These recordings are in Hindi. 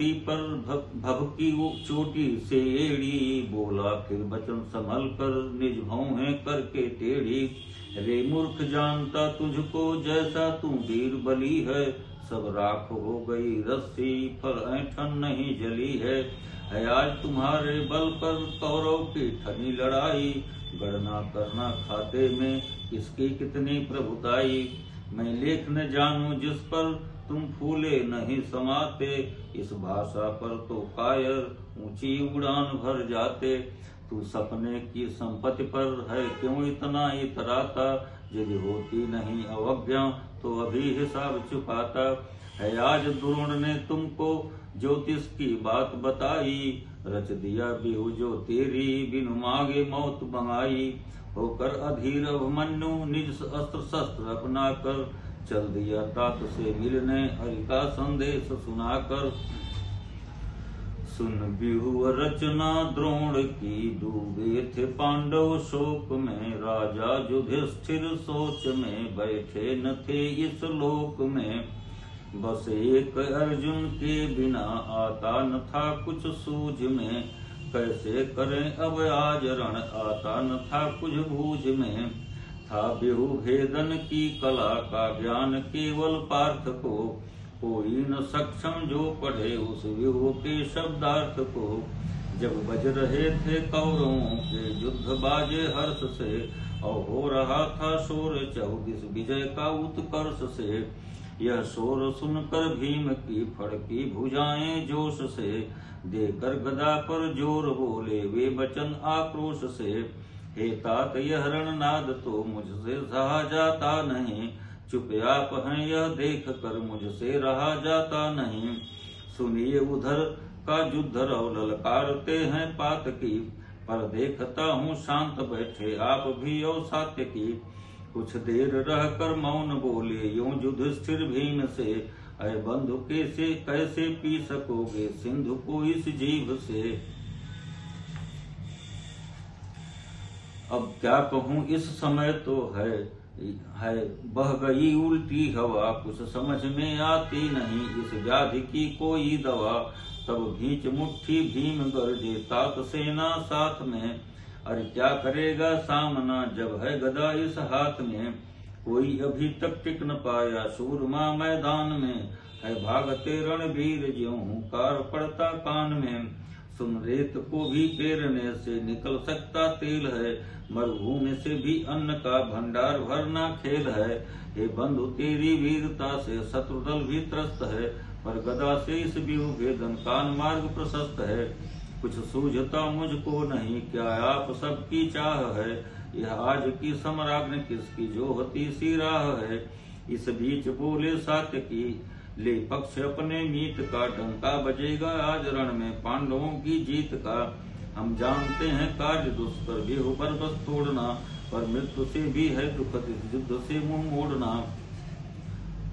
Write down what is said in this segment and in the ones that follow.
धरती पर भभकी वो चोटी से एड़ी। बोला फिर वचन संभल कर निज भौहें करके टेढ़ी। रे मूर्ख जानता तुझको जैसा तू वीर बली है। सब राख हो गई रस्सी पर ऐठन नहीं जली है। आज तुम्हारे बल पर कौरव की ठनी लड़ाई। गणना करना खाते में किसकी कितनी प्रभुताई। मैं लेख न जानूं जिस पर तुम फूले नहीं समाते। इस भाषा पर तो कायर ऊंची उड़ान भर जाते। तू सपने की संपत्ति पर है क्यों इतना इतराता। यदि होती नहीं अवज्ञा तो अभी हिसाब चुकाता है। आज द्रोण ने तुमको ज्योतिष की बात बताई। रच दिया बिहु जो तेरी बिनु मांगे मौत मंगाई। होकर अधीर अभिमन्यु निज अस्त्र शस्त्र अपना कर। चल दिया तात से मिलने हरि का संदेश सुनाकर। सुन बिहु रचना द्रोण की डूबे थे पांडव शोक में। राजा युधिष्ठिर सोच में बैठे न थे इस लोक में। बस एक अर्जुन के बिना आता न था कुछ सूझ में। कैसे करें अब आज रण आता न था कुछ बूझ में। था बिहु भेदन की कला का ज्ञान केवल पार्थ को। कोई न सक्षम जो पढ़े उस बिहु के शब्दार्थ को। जब बज रहे थे कौरवों के युद्ध बाजे हर्ष से। और हो रहा था शोर 24 विजय का उत्कर्ष से। यह शोर सुनकर भीम की फड़की भुजाएं जोश से। देकर गदा पर जोर बोले वे वचन आक्रोश से। हे तात यह रणनाद तो मुझसे सहा जाता नहीं। चुप आप हैं यह देख कर मुझसे रहा जाता नहीं। सुनिए उधर का युद्ध रव ललकारते हैं पात की। पर देखता हूँ शांत बैठे आप भी और सात्य की। कुछ देर रहकर मौन बोले यूं युधिष्ठिर भीम से। अय बंधु कैसे पी सकोगे सिंधु को इस जीभ से। अब क्या कहूँ इस समय तो है बह गई उल्टी हवा। कुछ समझ में आती नहीं इस व्याधि की कोई दवा। तब भींच मुट्ठी भीम गरजे तात सेना साथ में। अरे क्या करेगा सामना जब है गदा इस हाथ में। कोई अभी तक टिक न पाया सूरमा मैदान में। है भागते रणवीर ज्यों हुंकार पड़ता कान में। सुन रेत को भी पेरने से निकल सकता तेल है। मरुभूमि से भी अन्न का भंडार भरना खेल है। हे बंधु तेरी वीरता से शत्रुदल भी त्रस्त है। पर गदा से इस बिहु भेदन कान मार्ग प्रशस्त है। कुछ सूझता मुझको नहीं क्या आप सबकी चाह है। यह आज की सम्राज्ञ किसकी जो होती सी राह है। इस बीच बोले सात्य की ले पक्ष अपने मीत का। डंका बजेगा आज रण में पांडवों की जीत का। हम जानते हैं कार्य दुष्कर बिहु पर बस तोड़ना। पर मृत्यु से भी है दुखद इस युद्ध से मुंह मोड़ना।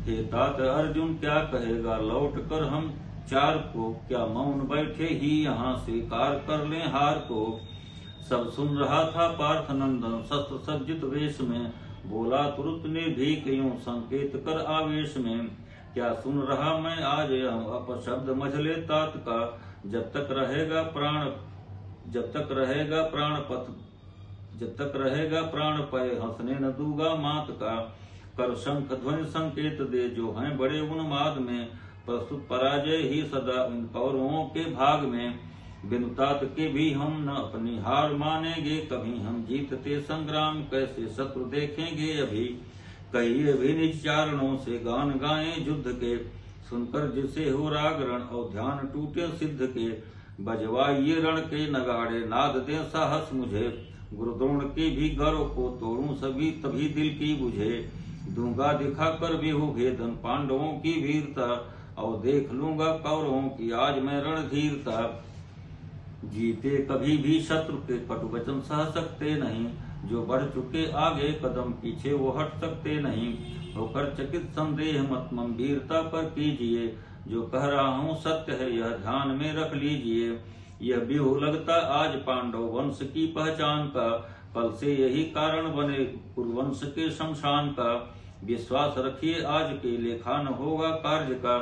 हे तात अर्जुन क्या कहेगा लौट कर हम चार को। क्या मौन बैठे ही यहाँ स्वीकार कर लें हार को। सब सुन रहा था पार्थ नंदन शस्त्र सज्जित वेश में। बोला तुरंत निर्भीक यूं संकेत कर आवेश में। क्या सुन रहा मैं आज अपशब्द मझले तात का। जब तक रहेगा प्राण पय हंसने न दूंगा मात का। कर शंख ध्वनि संकेत दे जो हैं बड़े उन्माद में। प्रस्तुत पराजय ही सदा इन कौरवों के भाग में। बिनु तात के भी हम न अपनी हार मानेंगे कभी। हम जीतते संग्राम कैसे शत्रु देखेंगे अभी। कहिए भी निज चारणों से गान गाएं युद्ध के। सुनकर जिसे हो राग रण और ध्यान टूटे सिद्ध के। बजवाइए रण के नगाड़े नाद दे साहस मुझे। गुरु द्रोण के भी गर्व को तोड़ूं सभी तभी दिल की बुझे। दूंगा दिखाकर बिहु भेदन पांडवों की वीरता। और देख लूंगा कौरवों की आज मैं रणधीरता। जीते कभी भी शत्रु के कटु वचन सह सकते नहीं। जो बढ़ चुके आगे कदम पीछे वो हट सकते नहीं। होकर चकित संदेह मत मम वीरता पर कीजिए। जो कह रहा हूँ सत्य है यह ध्यान में रख लीजिए। यह बिहु लगता आज पांडव वंश की पहचान का। कल से यही कारण बने कुरुवंश के शमशान का। विश्वास रखिए आज के लेखा न होगा कार्य का।